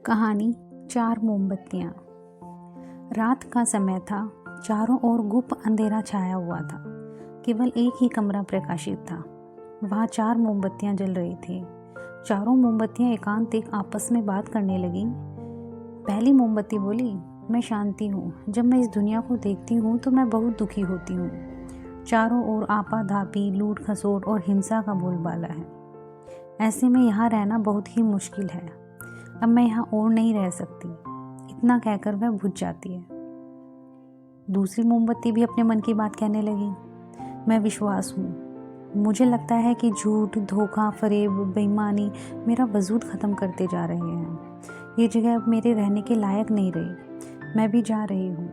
कहानी 4 मोमबत्तियाँ। रात का समय था। चारों ओर गुप्त अंधेरा छाया हुआ था। केवल एक ही कमरा प्रकाशित था। वहाँ 4 मोमबत्तियाँ जल रही थी। चारों मोमबत्तियाँ एकांत आपस में बात करने लगीं। पहली मोमबत्ती बोली, मैं शांति हूँ। जब मैं इस दुनिया को देखती हूँ तो मैं बहुत दुखी होती हूँ। चारों ओर आपाधापी, लूट खसोट और हिंसा का बोलबाला है। ऐसे में यहाँ रहना बहुत ही मुश्किल है। अब मैं यहाँ और नहीं रह सकती। इतना कहकर वह बुझ जाती है। दूसरी मोमबत्ती भी अपने मन की बात कहने लगी। मैं विश्वास हूँ। मुझे लगता है कि झूठ, धोखा, फरेब, बेईमानी मेरा वजूद ख़त्म करते जा रहे हैं। ये जगह अब मेरे रहने के लायक नहीं रही। मैं भी जा रही हूँ।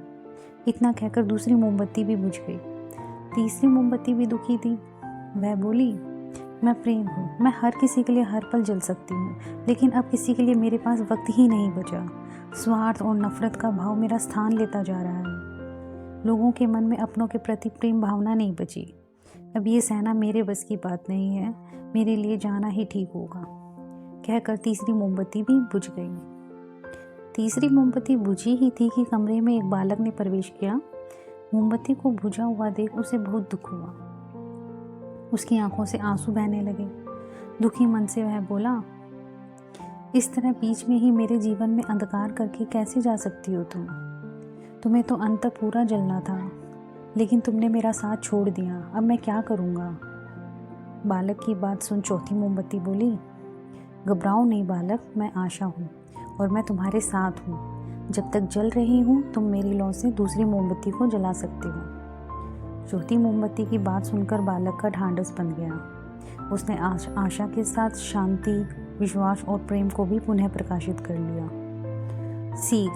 इतना कहकर दूसरी मोमबत्ती भी बुझ गई। तीसरी मोमबत्ती भी दुखी थी। वह बोली, मैं प्रेम हूँ। मैं हर किसी के लिए हर पल जल सकती हूँ, लेकिन अब किसी के लिए मेरे पास वक्त ही नहीं बचा। स्वार्थ और नफरत का भाव मेरा स्थान लेता जा रहा है। लोगों के मन में अपनों के प्रति प्रेम भावना नहीं बची। अब ये सहना मेरे बस की बात नहीं है। मेरे लिए जाना ही ठीक होगा। कहकर तीसरी मोमबत्ती भी बुझ गई। तीसरी मोमबत्ती बुझी ही थी कि कमरे में एक बालक ने प्रवेश किया। मोमबत्ती को बुझा हुआ देख उसे बहुत दुख हुआ। उसकी आंखों से आंसू बहने लगे। दुखी मन से वह बोला, इस तरह बीच में ही मेरे जीवन में अंधकार करके कैसे जा सकती हो तुम? तुम्हें तो अंत तक पूरा जलना था, लेकिन तुमने मेरा साथ छोड़ दिया। अब मैं क्या करूँगा? बालक की बात सुन चौथी मोमबत्ती बोली, घबराओ नहीं बालक, मैं आशा हूँ और मैं तुम्हारे साथ हूँ। जब तक जल रही हूँ तुम मेरी लौ से दूसरी मोमबत्ती को जला सकते हो। चौथी मोमबत्ती की बात सुनकर बालक का ढांढस बन गया। उसने आशा के साथ शांति, विश्वास और प्रेम को भी पुनः प्रकाशित कर लिया। सीख,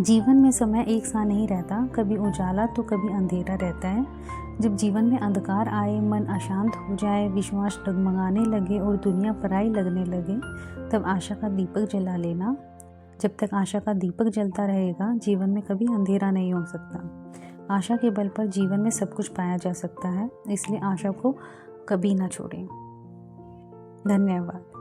जीवन में समय एक सा नहीं रहता। कभी उजाला तो कभी अंधेरा रहता है। जब जीवन में अंधकार आए, मन अशांत हो जाए, विश्वास डगमगाने लगे और दुनिया पराई लगने लगे, तब आशा का दीपक जला लेना। जब तक आशा का दीपक जलता रहेगा, जीवन में कभी अंधेरा नहीं हो सकता। आशा के बल पर जीवन में सब कुछ पाया जा सकता है। इसलिए आशा को कभी ना छोड़ें। धन्यवाद।